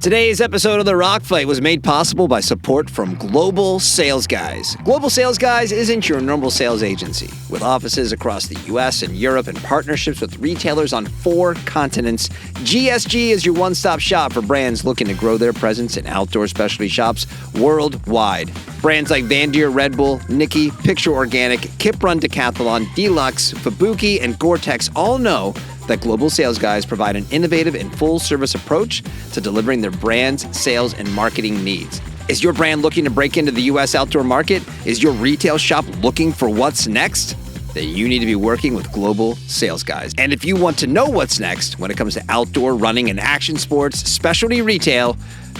Today's episode of The Rock Fight was made possible by support from Global Sales Guys. Global Sales Guys isn't your normal sales agency. With offices across the U.S. and Europe and partnerships with retailers on 4 continents, GSG is your one-stop shop for brands looking to grow their presence in outdoor specialty shops worldwide. Brands like Van Deer, Red Bull, Nikki, Picture Organic, Kip Run Decathlon, Deluxe, Fubuki, and Gore-Tex all know that Global Sales Guys provide an innovative and full-service approach to delivering their brand's sales and marketing needs. Is your brand looking to break into the U.S. outdoor market? Is your retail shop looking for what's next? Then you need to be working with Global Sales Guys. And if you want to know what's next when it comes to outdoor running and action sports, specialty retail,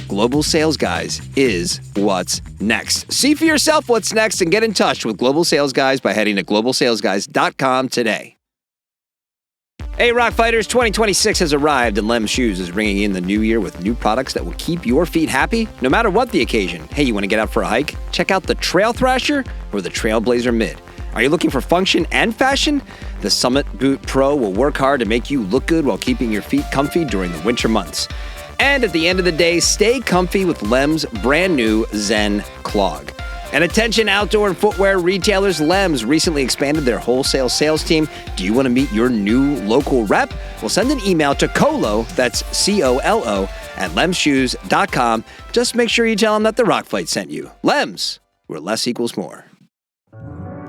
Global Sales Guys is what's next. See for yourself what's next and get in touch with Global Sales Guys by heading to globalsalesguys.com today. Hey, Rock Fighters, 2026 has arrived, and Lem Shoes is bringing in the new year with new products that will keep your feet happy, no matter what the occasion. Hey, you want to get out for a hike? Check out the Trail Thrasher or the Trailblazer Mid. Are you looking for function and fashion? The Summit Boot Pro will work hard to make you look good while keeping your feet comfy during the winter months. And at the end of the day, stay comfy with Lem's brand new Zen Clog. And attention outdoor and footwear retailers, Lem's recently expanded their wholesale sales team. Do you want to meet your new local rep? Well, send an email to Colo, that's C-O-L-O, at lemshoes.com. Just make sure you tell them that the Rock Fight sent you. Lems, where less equals more.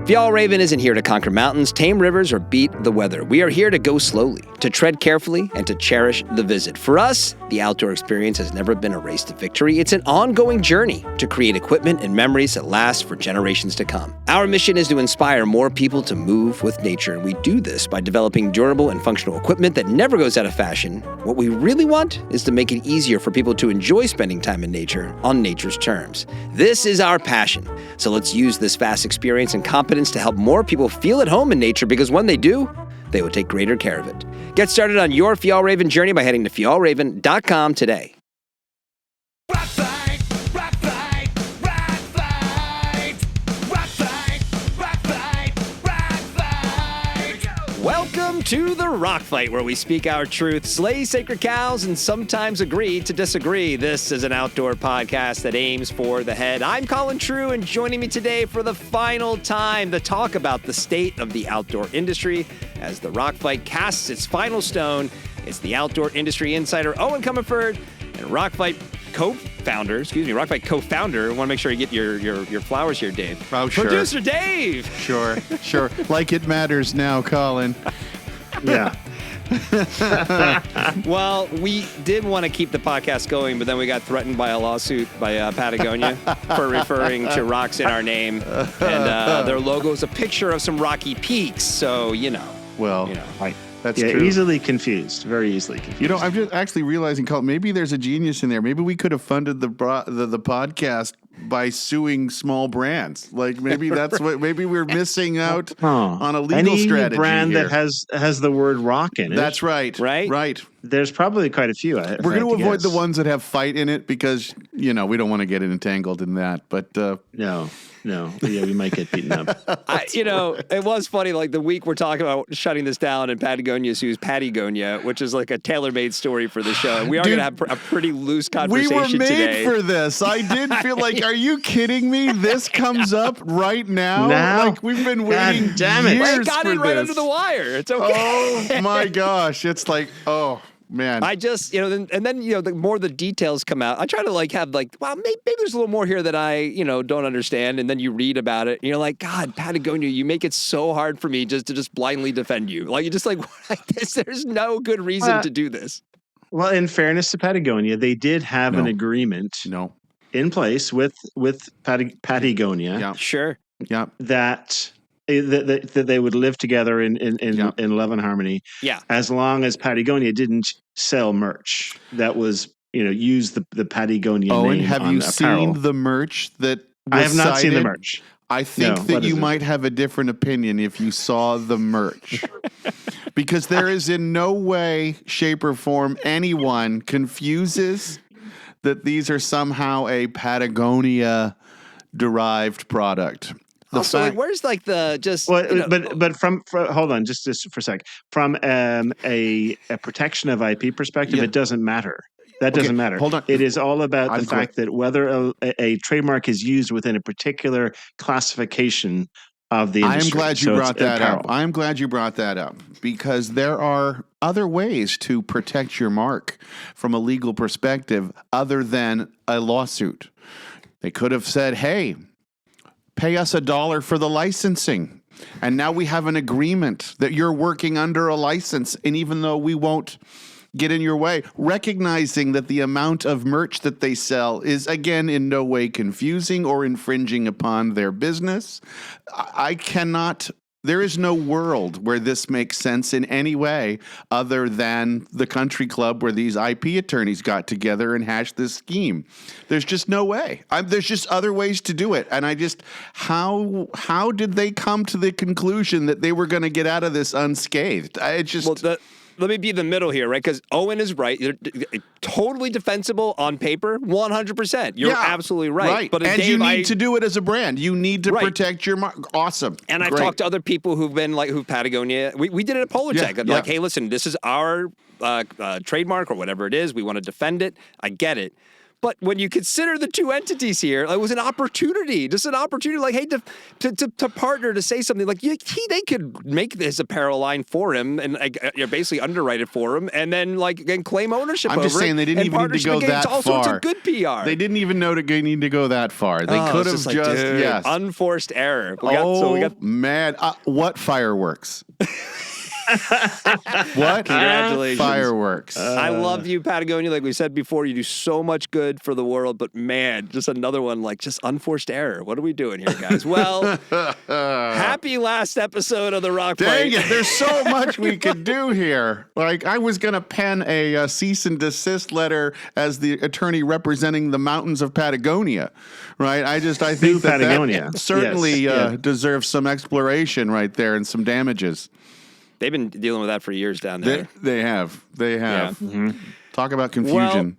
Fjallraven isn't here to conquer mountains, tame rivers, or beat the weather. We are here to go slowly, to tread carefully, and to cherish the visit. For us, the outdoor experience has never been a race to victory. It's an ongoing journey to create equipment and memories that last for generations to come. Our mission is to inspire more people to move with nature, and we do this by developing durable and functional equipment that never goes out of fashion. What we really want is to make it easier for people to enjoy spending time in nature on nature's terms. This is our passion. So let's use this vast experience and competence to help more people feel at home in nature, because when they do, they will take greater care of it. Get started on your Fjallraven journey by heading to fjallraven.com today. Rock fight, rock fight, rock fight, rock fight, rock fight, rock fight. Welcome to The Rock Fight, where we speak our truth, slay sacred cows, and sometimes agree to disagree. This is an outdoor podcast that aims for the head. I'm Colin True, and joining me today for the final time to talk about the state of the outdoor industry as The Rock Fight casts its final stone. It's the outdoor industry insider, Eoin Comerford, and Rock Fight co-founder. I want to make sure you get your flowers here, Dave. Oh, sure. Producer Dave. Sure. Like it matters now, Colin. Yeah. Well, we did want to keep the podcast going, but then we got threatened by a lawsuit by Patagonia for referring to rocks in our name. And their logo is a picture of some rocky peaks. So, That's true. true. Easily confused. Very easily confused. I'm just actually realizing, Colin, maybe there's a genius in there. Maybe we could have funded the podcast by suing small brands. Like maybe that's what. Maybe we're missing out on a legal strategy. Any brand here. that has the word rock in it. That's right. Right. There's probably quite a few. We're going to avoid the ones that have fight in it because we don't want to get entangled in that. But No. Yeah, we might get beaten up. It was funny. Like the week we're talking about shutting this down, and Patagonia sues Patagonia, which is like a tailor-made story for the show. And we are going to have a pretty loose conversation we were made today. for this. I did feel like, are you kidding me? This comes up right now. Like we've been waiting God damn it. years It got for it right this. under the wire. It's okay. Oh my gosh! It's like, oh man. I just, then the more the details come out, I try to have maybe there's a little more here that I, don't understand. And then you read about it and you're like, God, Patagonia, you make it so hard for me just to blindly defend you. Like, you're just like this. There's no good reason to do this. Well, in fairness to Patagonia, they did have an agreement in place with Patagonia. Yeah. Sure. Yeah. That they would live together in love and harmony. Yeah. As long as Patagonia didn't sell merch that was, use the Patagonia name. And have on you apparel. seen the merch that was I have not seen the cited? merch. I think that you might have a different opinion if you saw the merch. Because there is in no way, shape, or form anyone confuses that these are somehow a Patagonia-derived product. Also, where's the just? Well, but from hold on, just for a sec. From a protection of IP perspective, it doesn't matter. That doesn't matter. Hold on. It is all about I'm the fact that whether a trademark is used within a particular classification of the industry. I'm glad you brought that up. I'm glad you brought that up because there are other ways to protect your mark from a legal perspective other than a lawsuit. They could have said, hey, pay us $1 for the licensing. And now we have an agreement that you're working under a license. And even though we won't get in your way, recognizing that the amount of merch that they sell is, again, in no way confusing or infringing upon their business. I cannot, there is no world where this makes sense in any way other than the country club where these IP attorneys got together and hashed this scheme. There's just no way. There's just other ways to do it. And I just, how did they come to the conclusion that they were going to get out of this unscathed? Let me be in the middle here, right? Because Eoin is right. They're totally defensible on paper, 100%. You're absolutely right. But Dave, you need to do it as a brand. You need to protect your mark. Awesome. And I've talked to other people who've been who've Patagonia. We did it at Polartech. Like, hey, listen, this is our trademark or whatever it is. We want to defend it. I get it. But when you consider the two entities here, it was an opportunity, just an opportunity. Like, hey, to partner, to say something like, they could make this apparel line for him and basically underwrite it for him, and then and claim ownership. I'm just saying they didn't even need to go that far. It's all sorts of good PR. They didn't even know to need to go that far. They could have just unforced error. Man, what fireworks? What? Congratulations. Fireworks. I love you, Patagonia. Like we said before, you do so much good for the world, but man, just another one, just unforced error. What are we doing here, guys? Well, happy last episode of the Rock Fight. Dang it, there's so much we could do here. I was going to pen a cease and desist letter as the attorney representing the mountains of Patagonia, right? I think that certainly deserves some exploration right there and some damages. They've been dealing with that for years down there. They have. Yeah. Mm-hmm. Talk about confusion.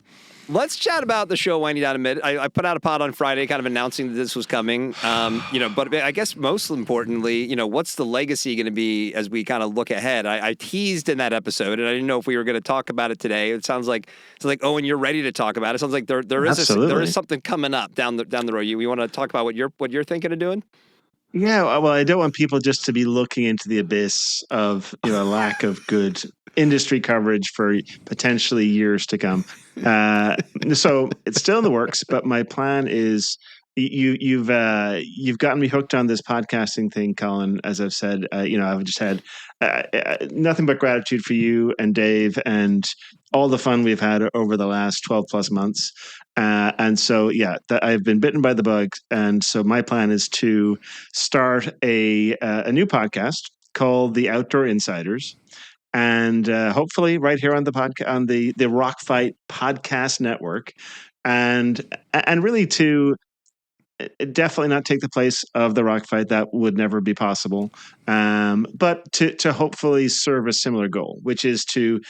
Well, let's chat about the show winding down a minute. I put out a pod on Friday kind of announcing that this was coming. But I guess most importantly, what's the legacy going to be as we kind of look ahead? I teased in that episode, and I didn't know if we were going to talk about it today. It sounds like Eoin, you're ready to talk about it. It sounds like there is something coming up down the road. You want to talk about what you're thinking of doing? Yeah, well, I don't want people just to be looking into the abyss of a lack of good industry coverage for potentially years to come. So it's still in the works, but my plan is you've gotten me hooked on this podcasting thing, Colin. As I've said, I've just had nothing but gratitude for you and Dave and all the fun we've had over the last 12 plus months. And so, I've been bitten by the bug. And so my plan is to start a new podcast called The Outdoor Insiders. And hopefully right here on the Rock Fight Podcast Network. And really to definitely not take the place of the Rock Fight. That would never be possible. But to hopefully serve a similar goal, which is to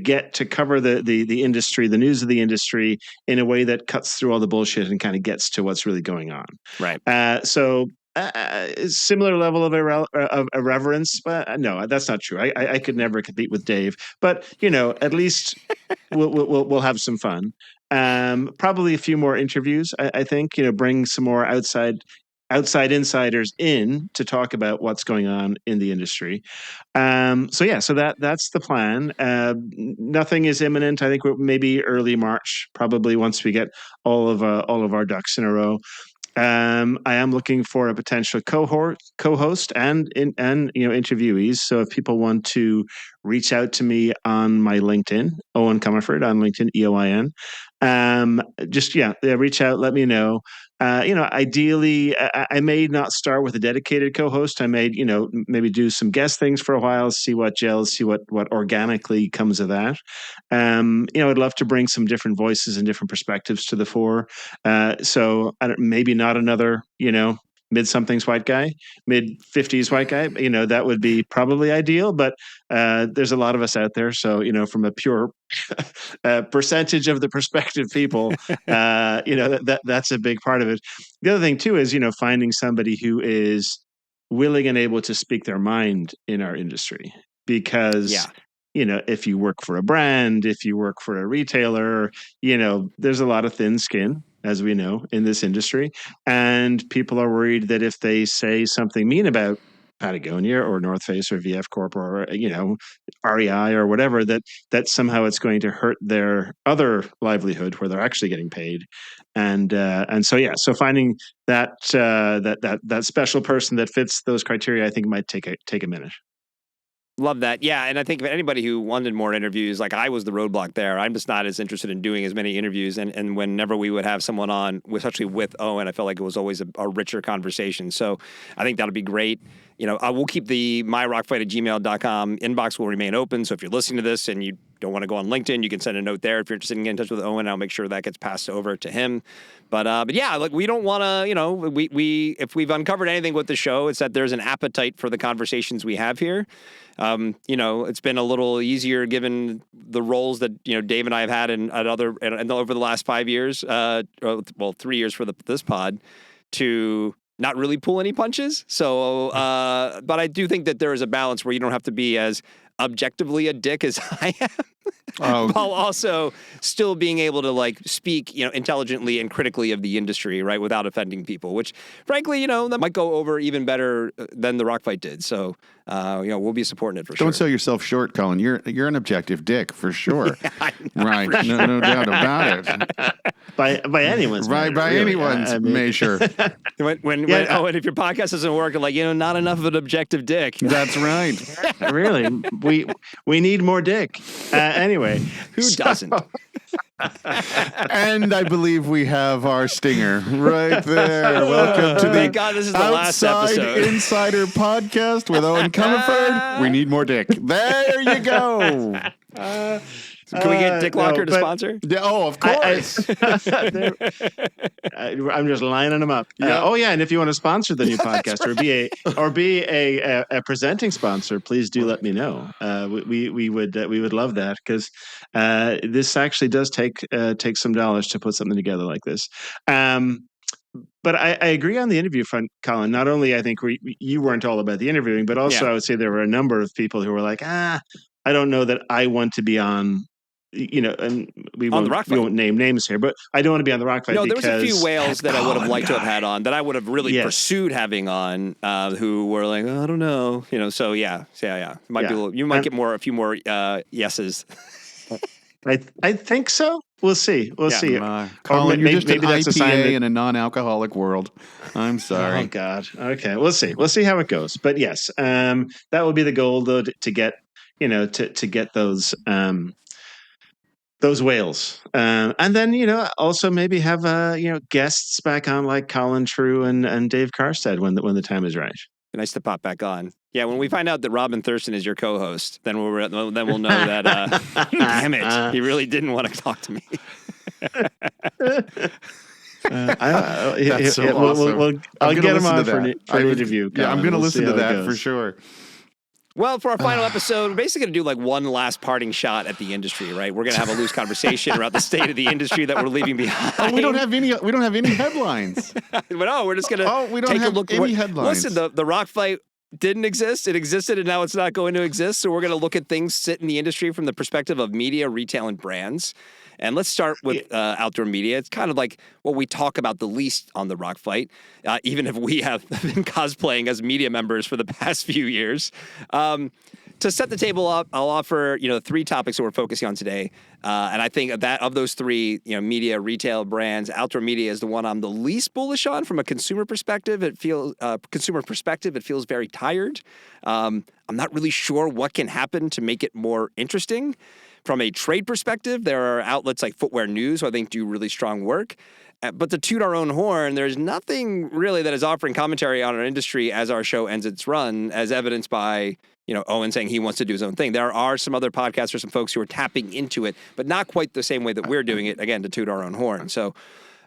get to cover the industry, the news of the industry in a way that cuts through all the bullshit and kind of gets to what's really going on. Right. Similar level of irreverence, but no, that's not true. I could never compete with Dave, but at least we'll have some fun. Probably a few more interviews. I think bring some more outside insiders in to talk about what's going on in the industry. So that's the plan. Nothing is imminent. I think we're maybe early March, probably once we get all of our ducks in a row. I am looking for a potential co-host and interviewees. So if people want to reach out to me on my LinkedIn, Eoin Comerford on LinkedIn, EOIN, reach out, let me know. Ideally, I may not start with a dedicated co-host. I may, maybe do some guest things for a while, see what gels, see what organically comes of that. I'd love to bring some different voices and different perspectives to the fore. So maybe not another, mid-somethings white guy, mid-50s white guy, that would be probably ideal, but there's a lot of us out there. So, from a pure percentage of the prospective people, that's a big part of it. The other thing too is, finding somebody who is willing and able to speak their mind in our industry, because if you work for a brand, if you work for a retailer, there's a lot of thin skin, as we know, in this industry. And people are worried that if they say something mean about Patagonia or North Face or VF Corp or, REI or whatever, that somehow it's going to hurt their other livelihood where they're actually getting paid. And so finding that special person that fits those criteria, I think might take a minute. Love that. Yeah. And I think anybody who wanted more interviews, like I was the roadblock there. I'm just not as interested in doing as many interviews. And whenever we would have someone on, especially with Eoin, I felt like it was always a richer conversation. So I think that'll be great. I will keep the myrockfight@gmail.com inbox will remain open. So if you're listening to this and you don't want to go on LinkedIn, you can send a note there. If you're interested in getting in touch with Eoin, I'll make sure that gets passed over to him. But yeah, like we don't want to, we if we've uncovered anything with the show, it's that there's an appetite for the conversations we have here. It's been a little easier given the roles that Dave and I have had and over the last 5 years, 3 years for this pod, to not really pull any punches. So, but I do think that there is a balance where you don't have to be as objectively a dick as I am, while also still being able to speak, intelligently and critically of the industry, right, without offending people. Which, frankly, that might go over even better than the Rock Fight did. So, we'll be supporting it for sure. Don't sell yourself short, Colin. You're an objective dick for sure. Right? For sure. No doubt about it. By anyone's right, by really. anyone's measure. When if your podcast doesn't work, not enough of an objective dick. That's right. Really, we need more dick. Anyway, who doesn't? And I believe we have our stinger right there. Welcome to the Thank God this is the last episode. Insider Podcast with Eoin Comerford. We need more dick. There you go. Can we get Dick Locker to sponsor? Of course. I'm just lining them up. And if you want to sponsor the new podcast or be a presenting sponsor, please do let me know. We would love that, because this actually does take some dollars to put something together like this. But I agree on the interview front, Colin. Not only I think you weren't all about the interviewing, but also I would say there were a number of people who were like, I don't know that I want to be on. And we won't name names here, but I don't want to be on the Rock Fight. No, there was a few whales that I would have liked to have had on, that I would have really pursued having on, who were like, I don't know, So yeah. You might get a few more yeses. I think so. We'll see. See. Colin, you're just an IPA in a non-alcoholic world. I'm sorry. Oh God. Okay, we'll see. We'll see how it goes. But yes, that will be the goal, though, to get to get those whales, and then also maybe have guests back on like Colin True and Dave Karstad when the time is right. Nice to pop back on. Yeah, when we find out that Robin Thurston is your co-host, then we'll know that. Damn it, he really didn't want to talk to me. That's so awesome. I'll get him on for an interview. Yeah, I'm going to listen to that for sure. Well, for our final episode, we're basically going to do like one last parting shot at the industry, right? We're going to have a loose conversation about the state of the industry that we're leaving behind. We don't have any headlines. But no, we're just going to take a look. Any headlines. Listen, the Rock Fight didn't exist. It existed, and now it's not going to exist. So we're going to look at things sit in the industry from the perspective of media, retail, and brands. And let's start with outdoor media. It's kind of like what we talk about the least on the Rock Fight, even if we have been cosplaying as media members for the past few years. To set the table up, I'll offer 3 topics that we're focusing on today, and I think that of those 3, media, retail, brands, outdoor media is the one I'm the least bullish on from a consumer perspective. It feels very tired. I'm not really sure what can happen to make it more interesting. From a trade perspective, there are outlets like Footwear News who I think do really strong work. But to toot our own horn, there's nothing really that is offering commentary on our industry as our show ends its run, as evidenced by Eoin saying he wants to do his own thing. There are some other podcasters, some folks who are tapping into it, but not quite the same way that we're doing it, again, to toot our own horn. So,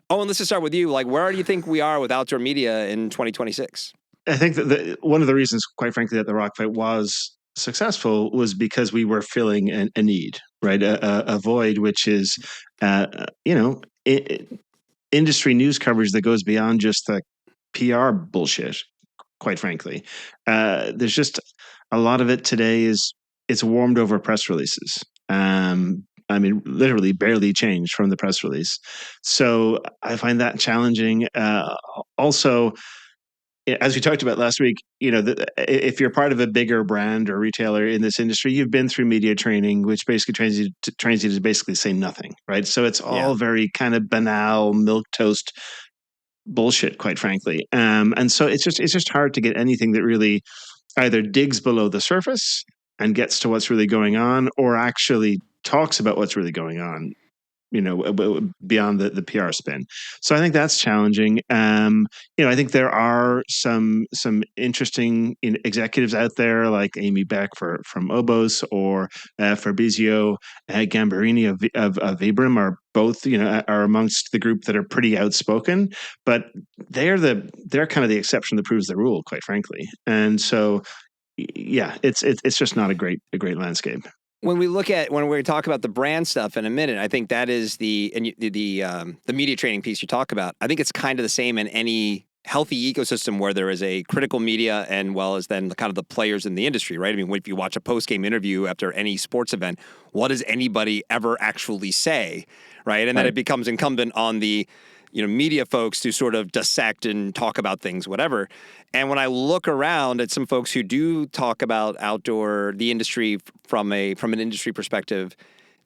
Eoin, let's just start with you. Like, where do you think we are with outdoor media in 2026? I think that one of the reasons, quite frankly, that the Rock Fight was successful was because we were filling a need, right? A void, which is, industry news coverage that goes beyond just the PR bullshit, quite frankly. There's just a lot of it today is it's warmed over press releases. I mean, literally barely changed from the press release. So I find that challenging. Also, as we talked about last week, if you're part of a bigger brand or retailer in this industry, you've been through media training, which basically trains you to basically say nothing, right? So it's all very kind of banal, milquetoast bullshit, quite frankly. And so it's just hard to get anything that really either digs below the surface and gets to what's really going on, or actually talks about what's really going on, beyond the PR spin. So I think that's challenging. I think there are some interesting executives out there like Amy Beck from Obos, or Fabrizio Gambarini of Vibram are both, are amongst the group that are pretty outspoken, but they're kind of the exception that proves the rule, quite frankly. And so, yeah, it's just not a great landscape. When we talk about the brand stuff in a minute, I think that is the media training piece you talk about. I think it's kind of the same in any healthy ecosystem where there is a critical media and well as then kind of the players in the industry, right? I mean, if you watch a post-game interview after any sports event, what does anybody ever actually say, right? And then it becomes incumbent on the media folks to sort of dissect and talk about things, whatever. And when I look around at some folks who do talk about the industry from an industry perspective,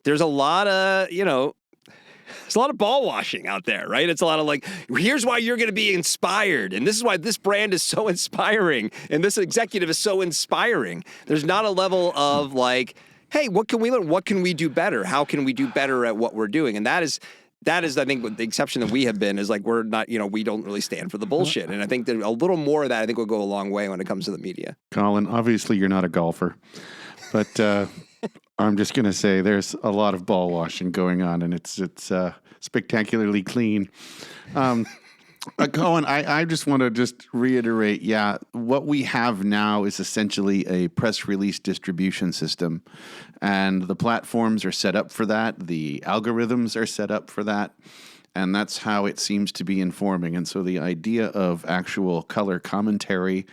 there's a lot of, there's a lot of ball washing out there, right? It's a lot of like, here's why you're going to be inspired. And this is why this brand is so inspiring. And this executive is so inspiring. There's not a level of like, hey, what can we learn? What can we do better? How can we do better at what we're doing? And that is, I think, the exception that we have been is like, we're not, we don't really stand for the bullshit. And I think that a little more of that, I think, will go a long way when it comes to the media. Colin, obviously you're not a golfer, but I'm just going to say there's a lot of ball washing going on, and it's spectacularly clean. Colin, I just want to just reiterate, what we have now is essentially a press release distribution system, and the platforms are set up for that. The algorithms are set up for that, and that's how it seems to be informing. And so the idea of actual color commentary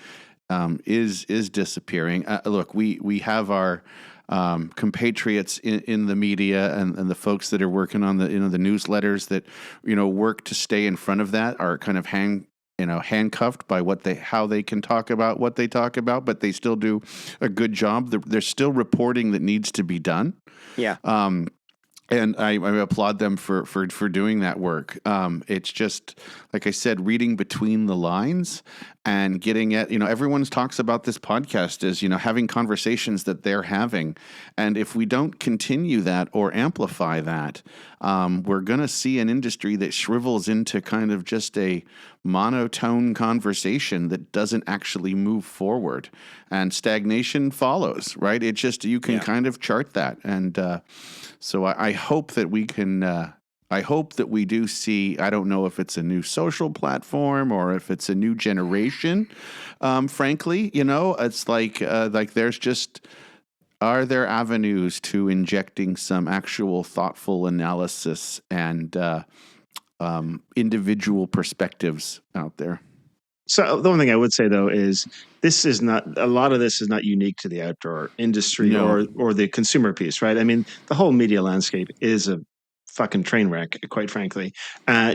is disappearing. Look, we have our compatriots in the media and the folks that are working on the the newsletters that work to stay in front of that are kind of handcuffed by how they can talk about what they talk about, but they still do a good job. There's still reporting that needs to be done. Yeah. And I applaud them for doing that work. It's just, like I said, reading between the lines and getting at, everyone talks about this podcast as, having conversations that they're having. And if we don't continue that or amplify that, we're going to see an industry that shrivels into kind of just a monotone conversation that doesn't actually move forward, and stagnation follows, right? It just, you can kind of chart that. And so I hope that we can, I hope that we do see, I don't know if it's a new social platform or if it's a new generation, frankly, it's like there's just, are there avenues to injecting some actual thoughtful analysis and individual perspectives out there? So the one thing I would say, though, is a lot of this is not unique to the outdoor industry or the consumer piece, right? I mean, the whole media landscape is a fucking train wreck, quite frankly,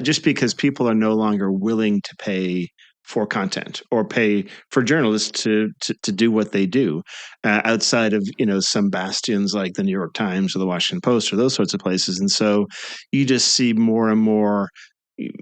just because people are no longer willing to pay for content or pay for journalists to do what they do outside of, some bastions like the New York Times or the Washington Post or those sorts of places. And so you just see more and more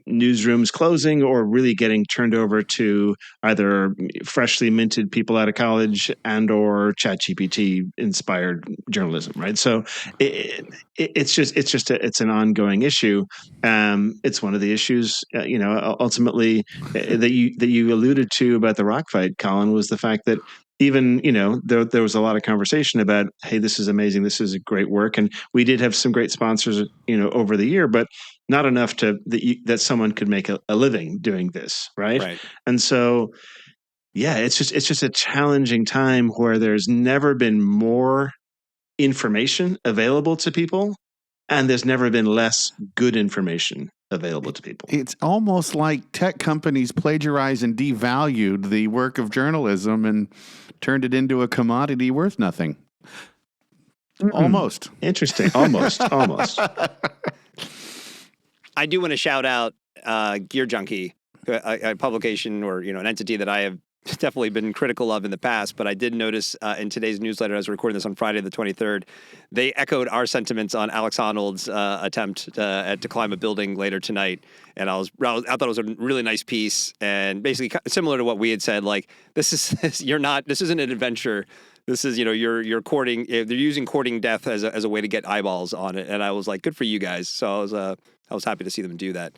newsrooms closing or really getting turned over to either freshly minted people out of college and or ChatGPT inspired journalism, right? So it's an ongoing issue. It's one of the issues, ultimately that you alluded to about the rock fight, Colin, was the fact that even, there was a lot of conversation about, hey, this is amazing. This is a great work. And we did have some great sponsors, over the year, but not enough that someone could make a living doing this. Right. And so, it's just a challenging time where there's never been more information available to people, and there's never been less good information available to people. It's almost like tech companies plagiarized and devalued the work of journalism and turned it into a commodity worth nothing. Almost. Interesting. Almost. I do want to shout out Gear Junkie, a publication or an entity that I have definitely been critical of in the past, but I did notice in today's newsletter, as we're recording this on Friday the 23rd, they echoed our sentiments on Alex Honnold's attempt to climb a building later tonight, and I thought it was a really nice piece, and basically similar to what we had said, like this isn't an adventure. This is, you're courting. They're using courting death as a way to get eyeballs on it, and I was like, good for you guys. So I was happy to see them do that.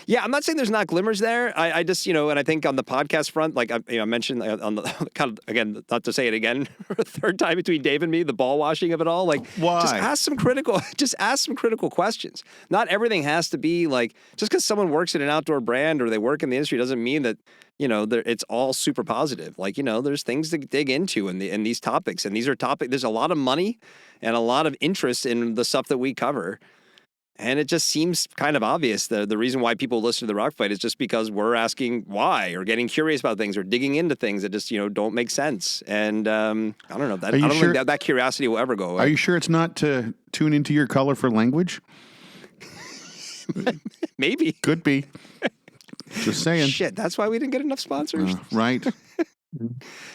Yeah, I'm not saying there's not glimmers there. I just, and I think on the podcast front, like I mentioned on the kind of, again, not to say it again for a third time between Dave and me, the ball washing of it all. Like, why? Just ask some critical questions. Not everything has to be like just because someone works in an outdoor brand or they work in the industry doesn't mean that it's all super positive. Like, there's things to dig into in these topics, and these are topics. There's a lot of money and a lot of interest in the stuff that we cover. And it just seems kind of obvious. The reason why people listen to the Rock Fight is just because we're asking why or getting curious about things or digging into things that just, don't make sense. And I don't know. I don't think that curiosity will ever go away. Are you sure it's not to tune into your colorful language? Maybe. Could be. Just saying. Shit, that's why we didn't get enough sponsors. Right.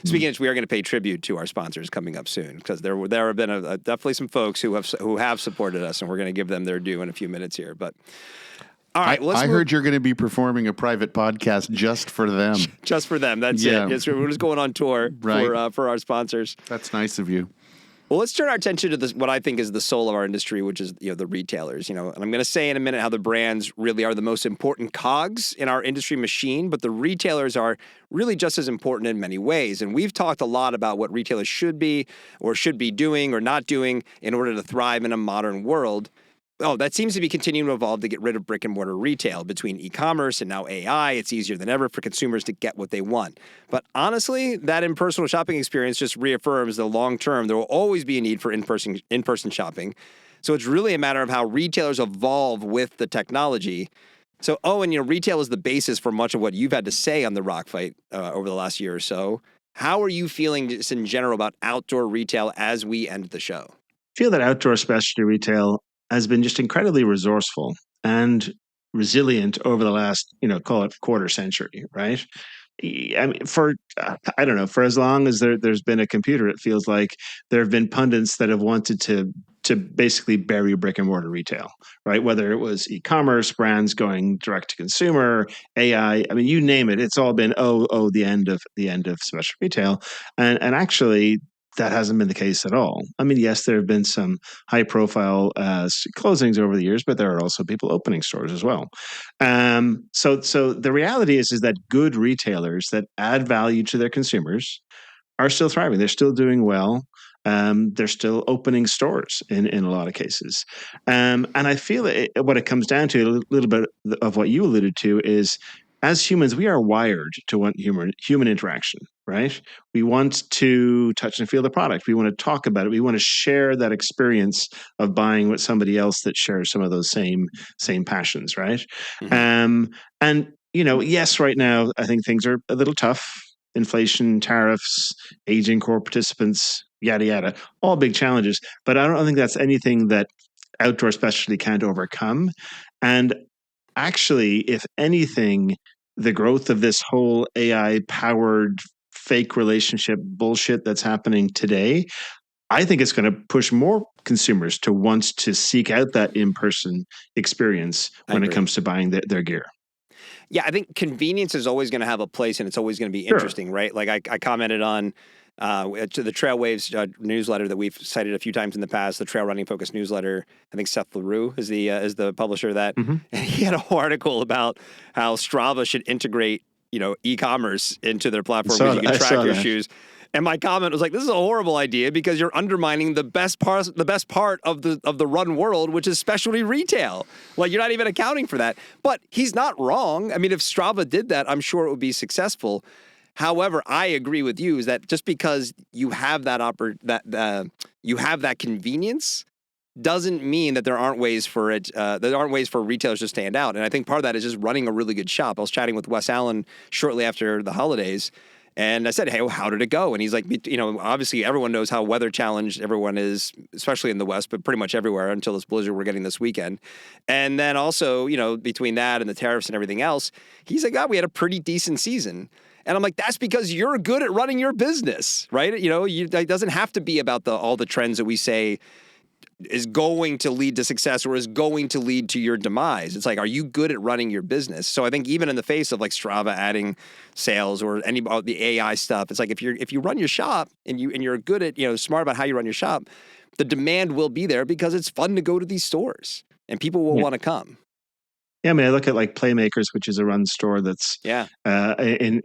Speaking of which, we are going to pay tribute to our sponsors coming up soon, because there have been definitely some folks who have supported us, and we're going to give them their due in a few minutes here. But all right, I heard you're going to be performing a private podcast just for them. Just for them. That's it. Yes, we're just going on tour for our sponsors. That's nice of you. Well, let's turn our attention to this, what I think is the soul of our industry, which is the retailers. And I'm going to say in a minute how the brands really are the most important cogs in our industry machine, but the retailers are really just as important in many ways. And we've talked a lot about what retailers should be doing or not doing in order to thrive in a modern world. Oh, that seems to be continuing to evolve to get rid of brick and mortar retail. Between e-commerce and now AI, it's easier than ever for consumers to get what they want. But honestly, that impersonal shopping experience just reaffirms the long term there will always be a need for in-person shopping. So it's really a matter of how retailers evolve with the technology. So, Owen, retail is the basis for much of what you've had to say on the Rock Fight over the last year or so. How are you feeling just in general about outdoor retail as we end the show? I feel that outdoor specialty retail has been just incredibly resourceful and resilient over the last, call it quarter century, right? I mean, for as long as there's been a computer, it feels like there have been pundits that have wanted to basically bury brick and mortar retail, right? Whether it was e-commerce, brands going direct to consumer, AI, I mean, you name it, it's all been the end of special retail, and actually, that hasn't been the case at all. I mean, yes, there have been some high-profile closings over the years, but there are also people opening stores as well. So the reality is that good retailers that add value to their consumers are still thriving. They're still doing well. They're still opening stores in a lot of cases. And I feel what it comes down to, a little bit of what you alluded to, is as humans, we are wired to want human interaction, right? We want to touch and feel the product. We want to talk about it. We want to share that experience of buying with somebody else that shares some of those same passions, right? Mm-hmm. And yes, right now I think things are a little tough. Inflation, tariffs, aging core participants, yada yada, all big challenges. But I don't think that's anything that outdoor specialty can't overcome. And actually, if anything, the growth of this whole AI-powered fake relationship bullshit that's happening today, I think it's going to push more consumers to want to seek out that in-person experience when it comes to buying their gear. Yeah, I think convenience is always going to have a place, and it's always going to be interesting, right? Like I commented on to the Trail Waves newsletter that we've cited a few times in the past, the trail running focused newsletter. I think Seth LaRue is the publisher of that. Mm-hmm. And he had a whole article about how Strava should integrate, e-commerce into their platform because you can track your shoes. And my comment was like, this is a horrible idea because you're undermining the best part of the run world, which is specialty retail. Like, you're not even accounting for that. But he's not wrong. I mean, if Strava did that, I'm sure it would be successful. However, I agree with you is that just because you have you have that convenience doesn't mean that there aren't ways for retailers to stand out. And I think part of that is just running a really good shop. I was chatting with Wes Allen shortly after the holidays, And I said, hey, well, how did it go? And he's like, obviously everyone knows how weather challenged everyone is, especially in the West, but pretty much everywhere until this blizzard we're getting this weekend. And then also, between that and the tariffs and everything else, he's like, we had a pretty decent season. And I'm like, that's because you're good at running your business, right? It doesn't have to be about all the trends that we say is going to lead to success or is going to lead to your demise. It's like, are you good at running your business? So I think even in the face of like Strava adding sales or any of the AI stuff, it's like if you run your shop and you're good at, smart about how you run your shop, the demand will be there because it's fun to go to these stores and people will want to come. Yeah, I mean, I look at like Playmakers, which is a run store that's in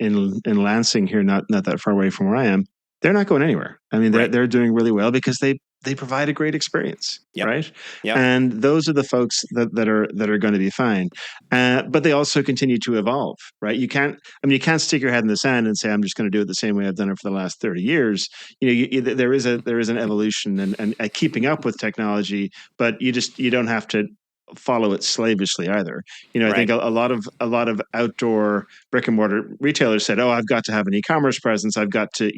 Lansing here, not that far away from where I am. They're not going anywhere. I mean, they're doing really well because they provide a great experience, right? Yep. And those are the folks that are going to be fine. But they also continue to evolve, right? You can't stick your head in the sand and say, I'm just going to do it the same way I've done it for the last 30 years. There is an evolution and keeping up with technology, but you don't have to follow it slavishly either. I think a lot of outdoor brick and mortar retailers said, "Oh, I've got to have an e-commerce presence. I've got to,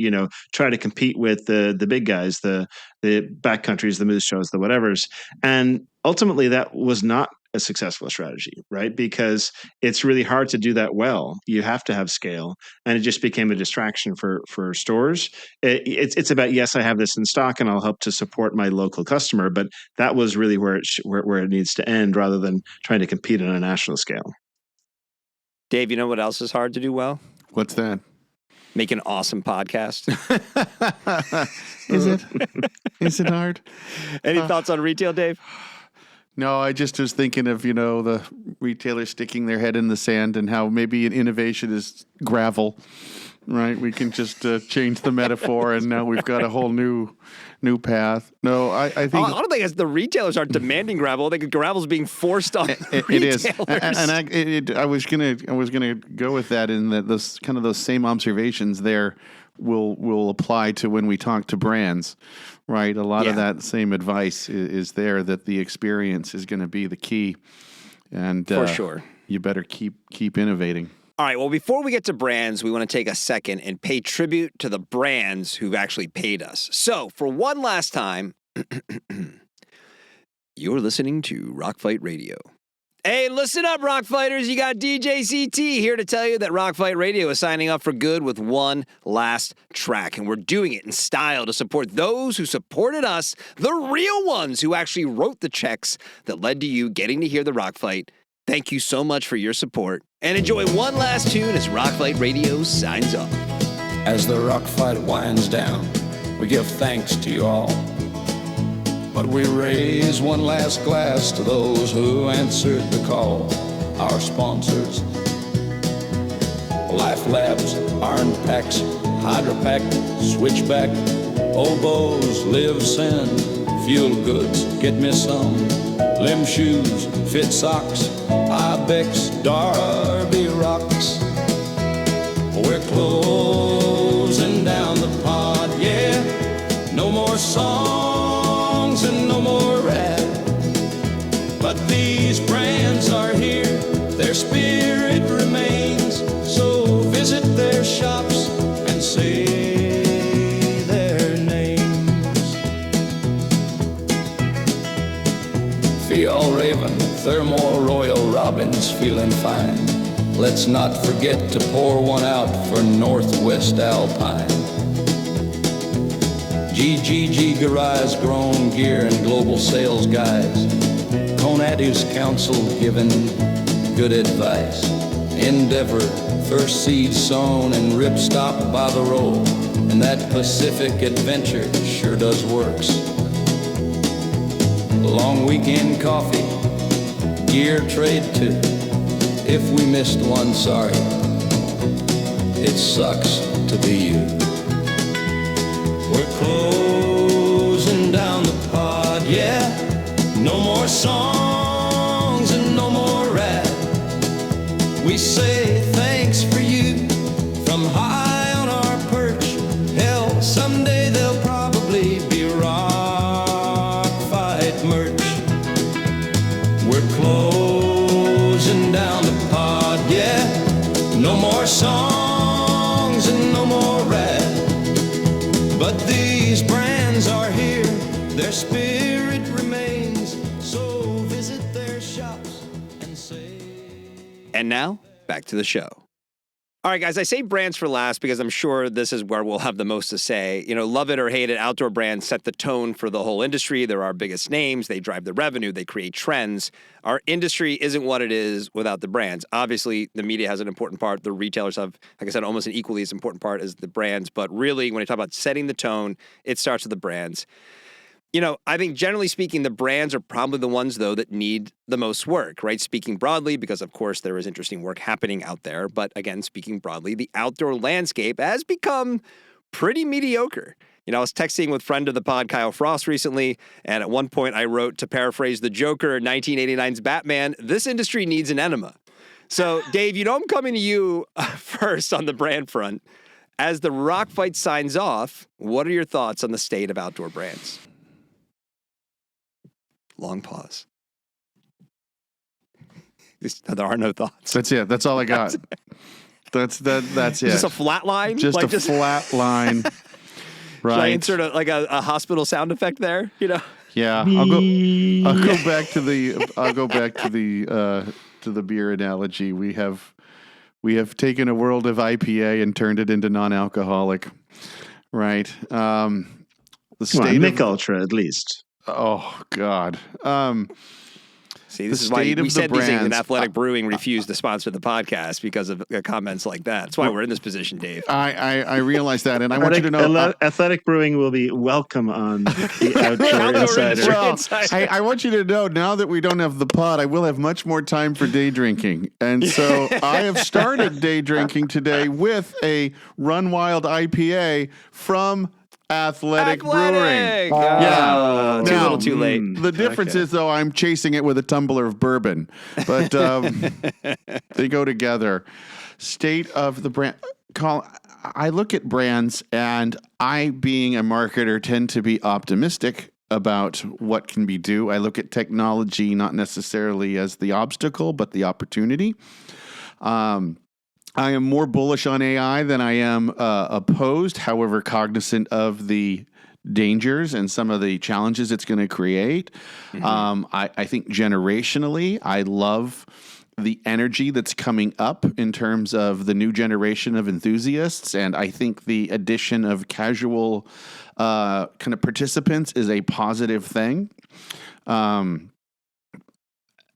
try to compete with the big guys, the backcountries, the moose shows, the whatevers." And ultimately, that was not a successful strategy, right? Because it's really hard to do that well. You have to have scale, and it just became a distraction for stores. It's about, yes, I have this in stock, and I'll help to support my local customer, but that was really where it needs to end, rather than trying to compete on a national scale. Dave, you know what else is hard to do well? What's that? Make an awesome podcast. Is it? Is it hard? Any thoughts on retail, Dave? No, I just was thinking of, the retailers sticking their head in the sand and how maybe an innovation is gravel, right? We can just change the metaphor and now we've got a whole new path. No, I think... I don't think the retailers are demanding gravel. I think gravel's being forced on retailers. It is. And I was gonna go with that in that those same observations there will apply to when we talk to brands. Right, a lot of that same advice is there, that the experience is going to be the key, and for sure, you better keep innovating. All right. Well, before we get to brands, we want to take a second and pay tribute to the brands who've actually paid us. So, for one last time, you're listening to Rock Fight Radio. Hey, listen up, Rock Fighters. You got DJ CT here to tell you that Rock Fight Radio is signing up for good with one last track. And we're doing it in style to support those who supported us, the real ones who actually wrote the checks that led to you getting to hear the Rock Fight. Thank you so much for your support. And enjoy one last tune as Rock Fight Radio signs up. As the Rock Fight winds down, we give thanks to you all. But we raise one last glass to those who answered the call. Our sponsors: Life Labs, Iron Packs, Hydra Pack, Switchback, Oboes, Live Send, Fuel Goods, Get Me Some, Limb Shoes, Fit Socks, Ibex, Darby Rocks. We're closing down the pod, yeah. No more songs and no more rap. But these brands are here, their spirit remains. So visit their shops and say their names. Fial Raven, Thermal Royal Robins, feeling fine. Let's not forget to pour one out for Northwest Alpine. GGG Garage Grown Gear and Global Sales Guys. Conaddy's Council giving good advice. Endeavor, First Seed Sown and Ripstop by the roll. And that Pacific Adventure sure does works. Long Weekend Coffee, Gear Trade too. If we missed one, sorry. It sucks to be you. We're closing down the pod, yeah. No more songs and no more rap. We say thanks for you from high on our perch. Hell, someday there'll probably be Rock Fight merch. We're closing down the pod, yeah. No more songs and no more And now, back to the show. All right, guys, I say brands for last because I'm sure this is where we'll have the most to say. You know, love it or hate it, outdoor brands set the tone for the whole industry. They're our biggest names. They drive the revenue. They create trends. Our industry isn't what it is without the brands. Obviously, the media has an important part. The retailers have, like I said, almost an equally as important part as the brands. But really, when you talk about setting the tone, it starts with the brands. You know, I think generally speaking, the brands are probably the ones, though, that need the most work, right? Speaking broadly, because of course there is interesting work happening out there. But again, speaking broadly, the outdoor landscape has become pretty mediocre. You know, I was texting with friend of the pod, Kyle Frost, recently, and at one point I wrote, to paraphrase the Joker in 1989's Batman, this industry needs an enema. So, Dave, you know I'm coming to you first on the brand front. As the rock fight signs off, what are your thoughts on the state of outdoor brands? Long pause. There are no thoughts. That's it. That's all I got. That's it. Just a flat line? Just like a flat line. Right. Should I insert a hospital sound effect there? You know? Yeah. I'll go back to the beer analogy. We have taken a world of IPA and turned it into non-alcoholic. Right. The state Mick Ultra at least. Oh God. See, this is why we said these things, and Athletic Brewing refused to sponsor the podcast because of comments like that. That's why we're in this position, Dave. I realize that, and I want you to know Athletic Brewing will be welcome on the Outdoor Insider. Well, I want you to know, now that we don't have the pod, I will have much more time for day drinking. And so I have started day drinking today with a Run Wild IPA from Athletic Brewing. Yeah. Too little too late. The difference is, though, I'm chasing it with a tumbler of bourbon. But they go together. State of the brand. Colin, I look at brands, and I, being a marketer, tend to be optimistic about what can be done. I look at technology not necessarily as the obstacle, but the opportunity. I am more bullish on AI than I am opposed, however, cognizant of the dangers and some of the challenges it's going to create. Mm-hmm. I think generationally, I love the energy that's coming up in terms of the new generation of enthusiasts. And I think the addition of casual kind of participants is a positive thing.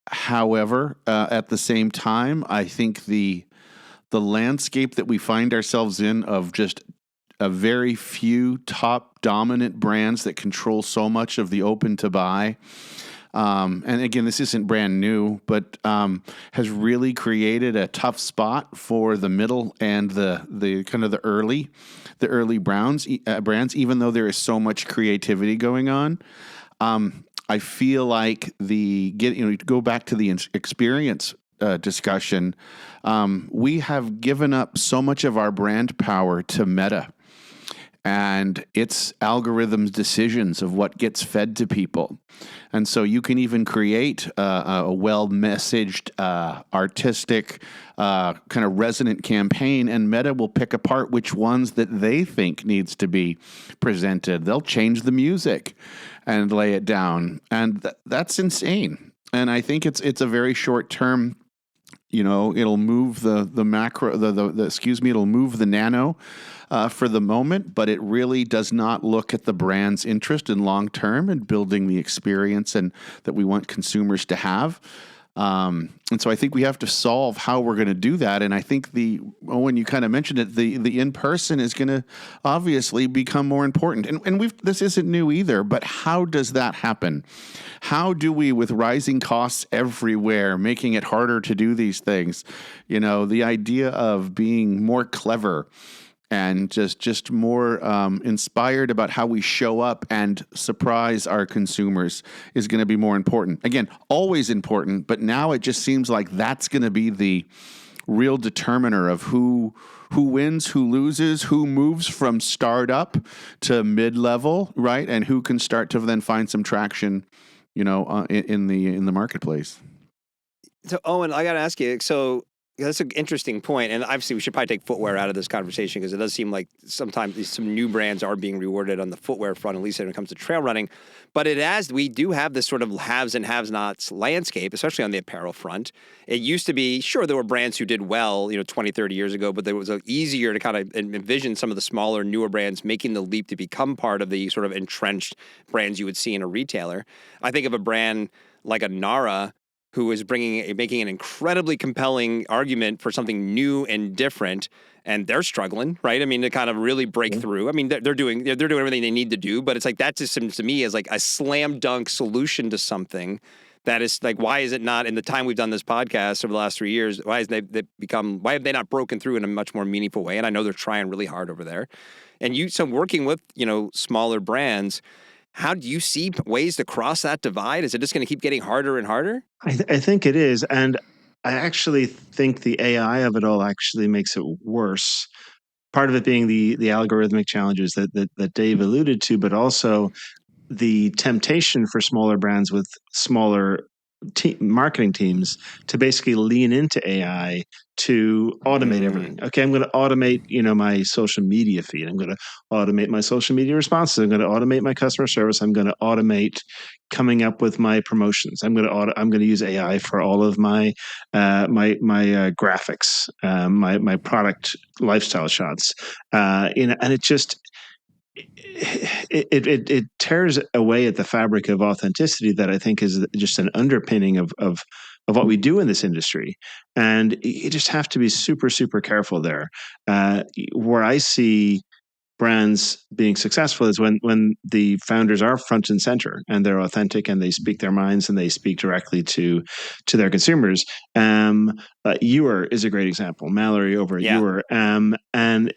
However, at the same time, I think the landscape that we find ourselves in of just a very few top dominant brands that control so much of the open to buy. And again, this isn't brand new, but has really created a tough spot for the middle and the kind of the early brands, even though there is so much creativity going on. I feel like go back to the experience discussion. We have given up so much of our brand power to Meta and its algorithms decisions of what gets fed to people. And so you can even create a well-messaged, artistic, kind of resonant campaign, and Meta will pick apart which ones that they think needs to be presented. They'll change the music and lay it down. And that's insane. And I think it's a very short-term. It'll move the macro, it'll move the nano for the moment, but it really does not look at the brand's interest in long term and building the experience and that we want consumers to have. And so I think we have to solve how we're going to do that. And I think when you kind of mentioned it, the in-person is going to obviously become more important. And this isn't new either, but how does that happen? How do we, with rising costs everywhere, making it harder to do these things, the idea of being more clever and just more inspired about how we show up and surprise our consumers is going to be more important. Again, always important, but now it just seems like that's going to be the real determiner of who wins, who loses, who moves from startup to mid-level, right? And who can start to then find some traction, in the marketplace. So, Owen, I got to ask you, so Yeah, that's an interesting point. And obviously, we should probably take footwear out of this conversation because it does seem like sometimes some new brands are being rewarded on the footwear front, at least when it comes to trail running. But we do have this sort of haves and have-nots landscape, especially on the apparel front. It used to be, sure, there were brands who did well, 20, 30 years ago, but there was easier to kind of envision some of the smaller, newer brands making the leap to become part of the sort of entrenched brands you would see in a retailer. I think of a brand like a Nara, who is making an incredibly compelling argument for something new and different, and they're struggling, right? I mean, to kind of really break through. I mean, they're doing everything they need to do, but it's like that just seems to me as like a slam dunk solution to something that is like, why is it not in the time we've done this podcast over the last 3 years? Why have they not broken through in a much more meaningful way? And I know they're trying really hard over there. And so working with smaller brands. How do you see ways to cross that divide? Is it just going to keep getting harder and harder? I think it is. And I actually think the AI of it all actually makes it worse. Part of it being the algorithmic challenges that Dave alluded to, but also the temptation for smaller brands with smaller marketing teams to basically lean into AI to automate everything. Okay, I'm going to automate, my social media feed. I'm going to automate my social media responses. I'm going to automate my customer service. I'm going to automate coming up with my promotions. I'm going to use AI for all of my graphics, my product lifestyle shots. And it just it tears away at the fabric of authenticity that I think is just an underpinning of what we do in this industry. And you just have to be super, super careful there. Where I see brands being successful is when the founders are front and center and they're authentic and they speak their minds and they speak directly to their consumers. Ewer is a great example. Mallory over at Ewer. And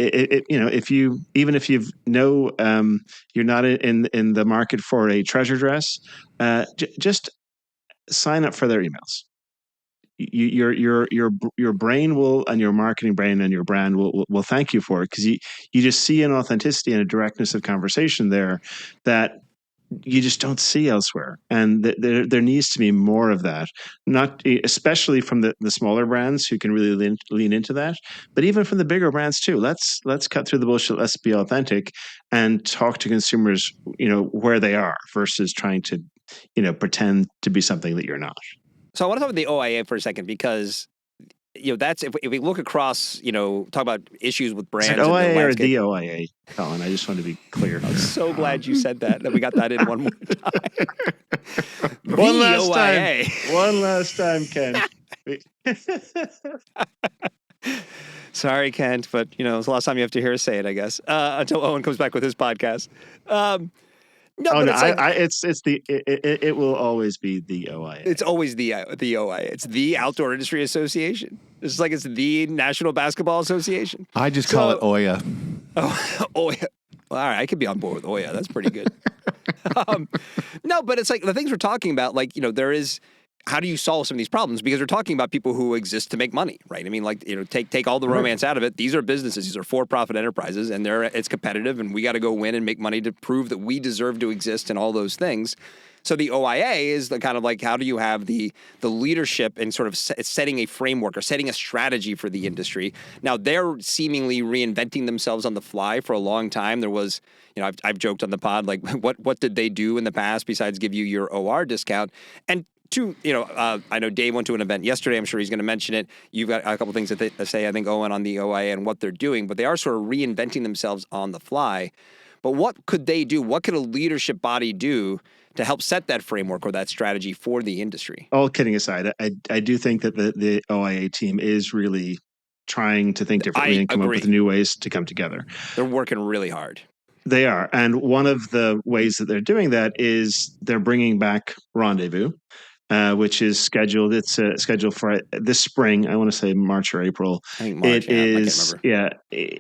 if you you're not in the market for a treasure dress, just sign up for their emails. Your brain will, and your marketing brain and your brand will thank you for it, because you just see an authenticity and a directness of conversation there that you just don't see elsewhere. And there needs to be more of that, not especially from the smaller brands who can really lean into that, but even from the bigger brands too. Let's cut through the bullshit. Let's be authentic and talk to consumers, where they are, versus trying to, pretend to be something that you're not. So I want to talk about the OIA for a second, because that's if we look across, talk about issues with brands. Is it OIA or the OIA, Colin? I just want to be clear. I'm so glad you said that we got that in one more time. One last time, Ken. Sorry, Kent, but it's the last time you have to hear us say it, I guess, until Eoin comes back with his podcast. It will always be the OIA. It's always the OIA. It's the Outdoor Industry Association. It's like it's the National Basketball Association. I just call it OIA. Oh, OIA. Well, all right, I could be on board with OIA. That's pretty good. No, but it's like the things we're talking about, like, there is, how do you solve some of these problems? Because we're talking about people who exist to make money, right? I mean, like, take all the romance out of it. These are businesses. These are for-profit enterprises, and it's competitive, and we got to go win and make money to prove that we deserve to exist and all those things. So the OIA is the kind of like, how do you have the leadership and sort of setting a framework or setting a strategy for the industry? Now, they're seemingly reinventing themselves on the fly. For a long time, there was, I've joked on the pod, like, what did they do in the past besides give you your OR discount? And I know Dave went to an event yesterday. I'm sure he's going to mention it. You've got a couple things to say, I think, Eoin, on the OIA and what they're doing, but they are sort of reinventing themselves on the fly. But what could they do? What could a leadership body do to help set that framework or that strategy for the industry? All kidding aside, I do think that the OIA team is really trying to think differently and come up with new ways to come together. They're working really hard. They are. And one of the ways that they're doing that is they're bringing back Rendezvous, which is scheduled. It's scheduled for this spring. I want to say March or April. I think March. It is.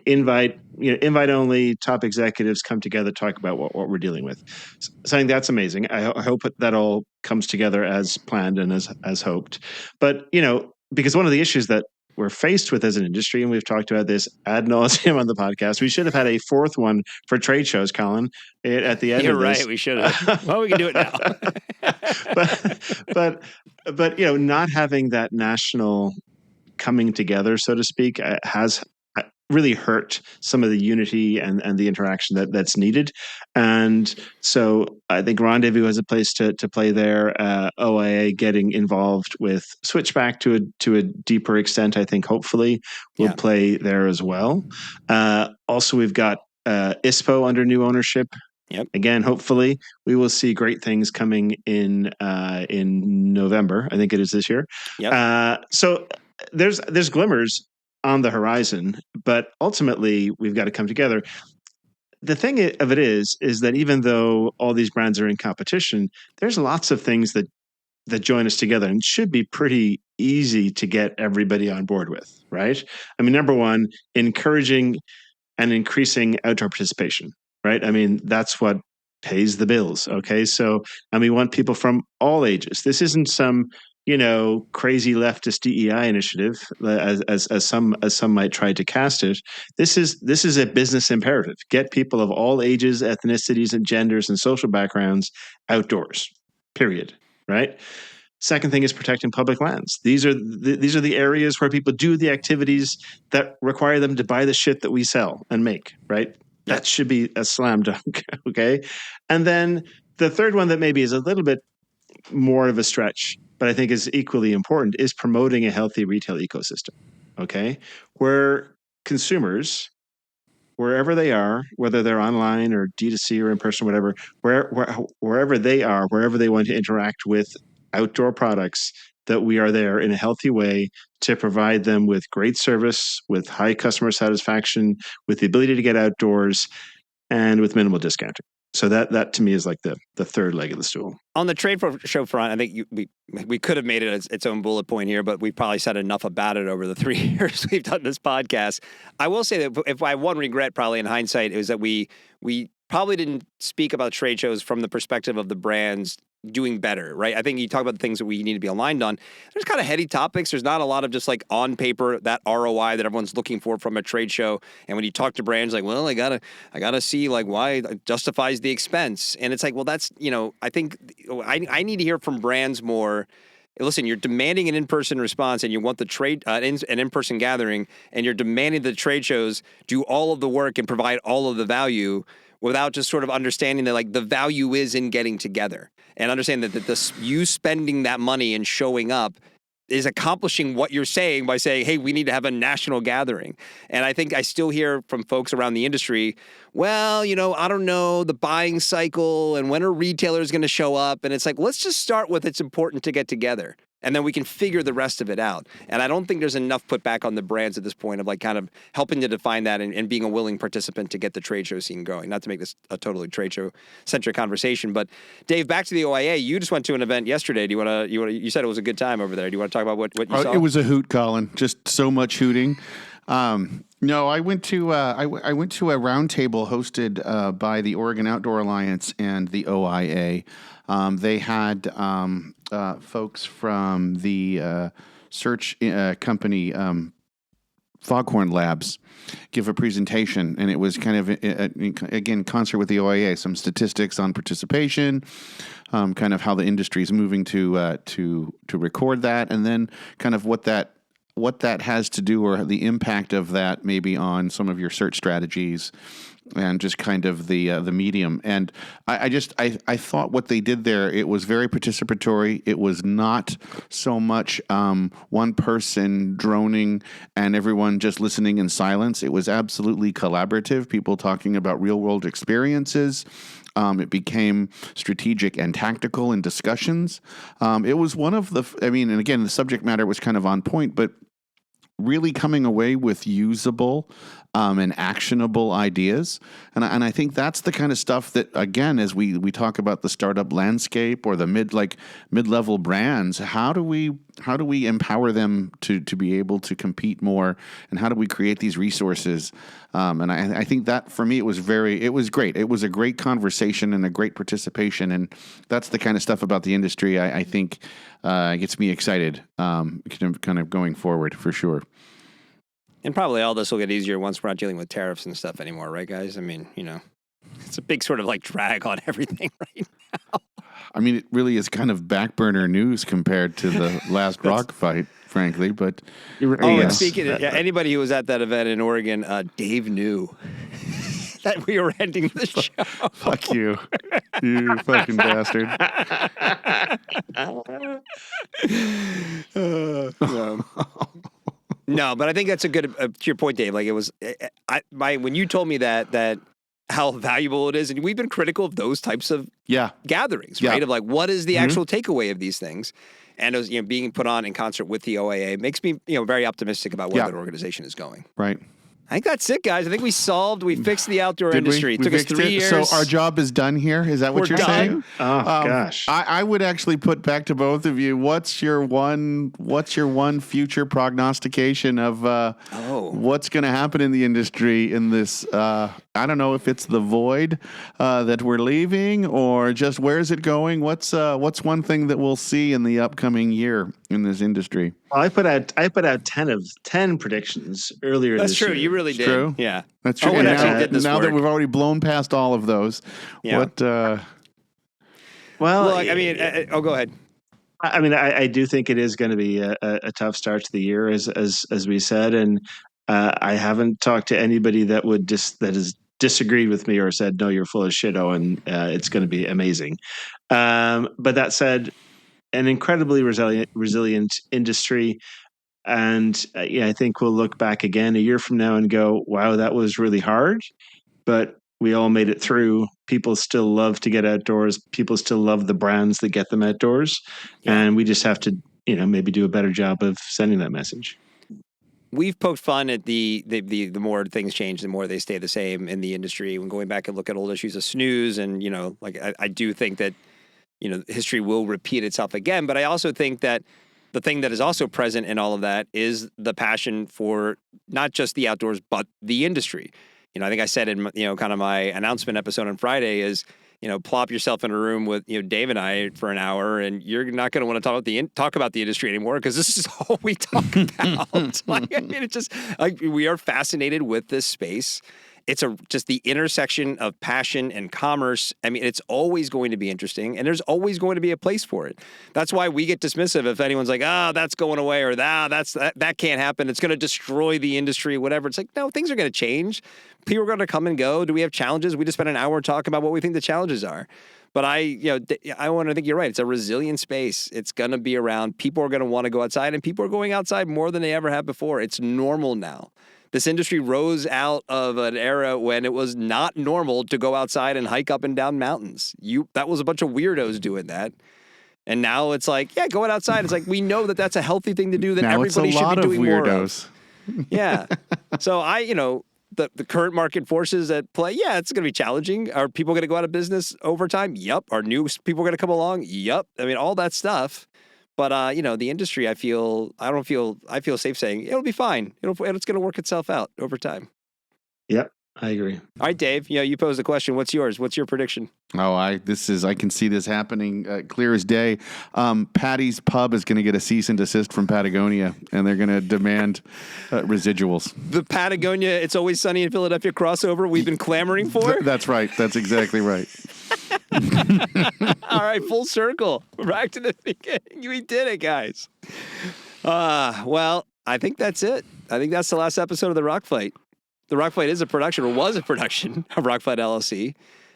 Invite only. Top executives come together, talk about what we're dealing with. So I think that's amazing. I hope that all comes together as planned and as hoped. But because one of the issues that we're faced with as an industry, and we've talked about this ad nauseum on the podcast, we should have had a fourth one for trade shows, Colin, at the end You're of this. right, we should have. Well, we can do it now. but not having that national coming together, so to speak, has really hurt some of the unity and the interaction that's needed. And so I think Rendezvous has a place to play there. OIA getting involved with Switchback to a deeper extent, I think, hopefully will play there as well. Also, we've got ISPO under new ownership. Yep. Again, hopefully we will see great things coming in November. I think it is this year. Yep. So there's glimmers on the horizon, but ultimately we've got to come together. The thing of it is that even though all these brands are in competition, there's lots of things that join us together and should be pretty easy to get everybody on board with, right? I mean, number one, encouraging and increasing outdoor participation, right? I mean, that's what pays the bills. Okay. So, and we want people from all ages. This isn't some, crazy leftist DEI initiative, as some might try to cast it. This is a business imperative. Get people of all ages, ethnicities, and genders and social backgrounds outdoors. Period. Right. Second thing is protecting public lands. These are the areas where people do the activities that require them to buy the shit that we sell and make. Right. That should be a slam dunk. Okay. And then the third one that maybe is a little bit more of a stretch, but I think is equally important, is promoting a healthy retail ecosystem. Okay. Where consumers, wherever they are, whether they're online or D2C or in person, whatever, wherever they are, wherever they want to interact with outdoor products, that we are there in a healthy way to provide them with great service, with high customer satisfaction, with the ability to get outdoors, and with minimal discounting. So that to me is like the third leg of the stool. On the trade show front, I think we could have made it its own bullet point here, but we've probably said enough about it over the 3 years we've done this podcast. I will say that if I have one regret, probably in hindsight, is that we probably didn't speak about trade shows from the perspective of the brands doing better, right? I think you talk about the things that we need to be aligned on. There's kind of heady topics. There's not a lot of just like on paper, that ROI that everyone's looking for from a trade show. And when you talk to brands, like, well, I gotta see like why it justifies the expense. And it's like, well, that's, I think I need to hear from brands more. Listen, you're demanding an in-person response and you want the trade, an in-person gathering, and you're demanding the trade shows do all of the work and provide all of the value without just sort of understanding that like the value is in getting together and understand that you spending that money and showing up is accomplishing what you're saying by saying, hey, we need to have a national gathering. And I think I still hear from folks around the industry, well, I don't know, the buying cycle and when are retailers going to show up? And it's like, let's just start with it's important to get together. And then we can figure the rest of it out. And I don't think there's enough put back on the brands at this point of like kind of helping to define that and being a willing participant to get the trade show scene going. Not to make this a totally trade show centric conversation, but Dave, back to the OIA. You just went to an event yesterday. You said it was a good time over there. Do you want to talk about what you saw? It was a hoot, Colin. Just so much hooting. No, I went to a roundtable hosted by the Oregon Outdoor Alliance and the OIA. They had folks from the search company Foghorn Labs give a presentation, and it was kind of again concert with the OIA, some statistics on participation, kind of how the industry is moving to record that, and then kind of what that has to do, or the impact of that maybe on some of your search strategies and just kind of the medium. And I thought what they did there, it was very participatory. It was not so much one person droning and everyone just listening in silence. It was absolutely collaborative, people talking about real world experiences. It became strategic and tactical in discussions. It was one of and again, the subject matter was kind of on point, but really coming away with usable and actionable ideas. And I think that's the kind of stuff that, again, as we talk about the startup landscape or the mid-level brands, how do we empower them to be able to compete more, and how do we create these resources? And I think that for me, it was great. It was a great conversation and a great participation. And that's the kind of stuff about the industry I think gets me excited kind of going forward for sure. And probably all this will get easier once we're not dealing with tariffs and stuff anymore, right, guys? I mean, it's a big sort of like drag on everything right now. I mean, it really is kind of back burner news compared to the last rock fight. frankly. But Oh, Yes. and speaking of anybody who was at that event in Oregon, Dave knew that we were ending the show. fuck you, you fucking bastard. No, but I think that's a good to your point, Dave. Like it was, when you told me that how valuable it is, and we've been critical of those types of Yeah. gatherings, Yeah. right? Of like, what is the actual takeaway of these things? And it was, being put on in concert with the OAA makes me, very optimistic about where Yeah. that organization is going. Right. I think that's it, guys. I think we fixed the outdoor Did industry. we? It took us fixed 3 it? years. So our job is done here. Is that what We're you're done. saying? Oh gosh. I would actually put back to both of you. What's your one future prognostication of what's going to happen in the industry in this? I don't know if it's the void that we're leaving or just where's it going. What's one thing that we'll see in the upcoming year in this industry? Well, I put out 10 predictions earlier That's this true. year. You really did. True. Yeah. That's true. Owen And actually did this now that work. we've already blown past all of those, Yeah. what? Well, Well, I mean, go ahead. I mean, I do think it is going to be a tough start to the year, as we said, and I haven't talked to anybody that has disagreed with me or said, "No, you're full of shit, Owen. It's going to be amazing." But that said, an incredibly resilient industry, and I think we'll look back again a year from now and go, "Wow, that was really hard," but we all made it through. People still love to get outdoors. People still love the brands that get them outdoors. And we just have to, maybe do a better job of sending that message. We've poked fun at the more things change, the more they stay the same in the industry. When going back and look at old issues of snooze, and I do think that history will repeat itself again. But I also think that the thing that is also present in all of that is the passion for not just the outdoors, but the industry. I think I said in kind of my announcement episode on Friday is, plop yourself in a room with Dave and I for an hour, and you're not going to want to talk about the industry anymore because this is all we talk about. It's just we are fascinated with this space. It's just the intersection of passion and commerce. I mean, it's always going to be interesting, and there's always going to be a place for it. That's why we get dismissive if anyone's like, that's going away, or that can't happen. It's going to destroy the industry, whatever. It's like, no, things are going to change. People are going to come and go. Do we have challenges? We just spent an hour talking about what we think the challenges are. But I want to think you're right. It's a resilient space. It's going to be around. People are going to want to go outside, and people are going outside more than they ever have before. It's normal now. This industry rose out of an era when it was not normal to go outside and hike up and down mountains. That was a bunch of weirdos doing that. And now it's like, going outside. It's like, we know that that's a healthy thing to do, that Now everybody it's a should lot be doing of more weirdos. of. Yeah. So the current market forces at play, it's going to be challenging. Are people going to go out of business over time? Yep. Are new people going to come along? Yep. I mean, all that stuff. But the industry, I feel safe saying it'll be fine. It's going to work itself out over time. Yep, I agree. All right, Dave. You posed the question. What's yours? What's your prediction? Oh, I can see this happening clear as day. Patty's Pub is going to get a cease and desist from Patagonia, and they're going to demand residuals. The Patagonia, It's Always Sunny in Philadelphia crossover we've been clamoring for? That's right. That's exactly right. All right, full circle. Back to the beginning. We did it, guys. Well, I think that's it. I think that's the last episode of The Rock Fight. The Rock Fight is a production, or was a production, of Rock Fight LLC.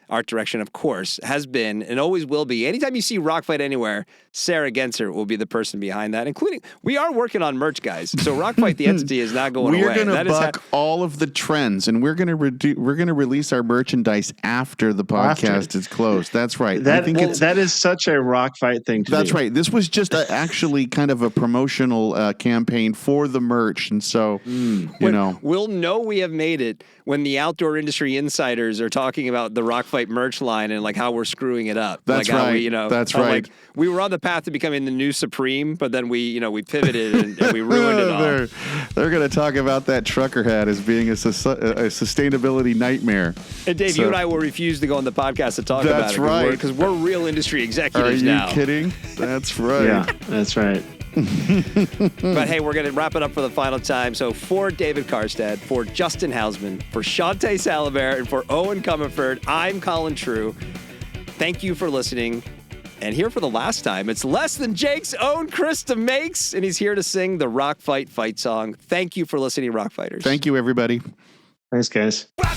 Art direction, of course, has been and always will be. Anytime you see Rock Fight anywhere, Sarah Genser will be the person behind that, including, we are working on merch, guys. So Rock Fight, the entity, is not going away. We're going to buck all of the trends, and we're going to release our merchandise after the podcast is closed. That's right. That is such a Rock Fight thing to do. That's right. This was just actually kind of a promotional campaign for the merch, and so we'll know we have made it when the outdoor industry insiders are talking about the Rock Fight merch line and like how we're screwing it up. That's like right. That's right. Like, we were on the path to becoming the new Supreme, but then we pivoted and we ruined it all. They're going to talk about that trucker hat as being a sustainability nightmare. And Dave, you and I will refuse to go on the podcast to talk about it. That's right. Because we're real industry executives now. Are you kidding? That's right. Yeah, that's right. But hey, we're going to wrap it up for the final time. So for David Karstad, for Justin Hausman, for Shantae Salabert, and for Eoin Comerford, I'm Colin True. Thank you for listening. And here for the last time, it's less than Jake's own Krista Makes, and he's here to sing the Rock Fight fight song. Thank you for listening, Rock Fighters. Thank you, everybody. Thanks, guys. Rock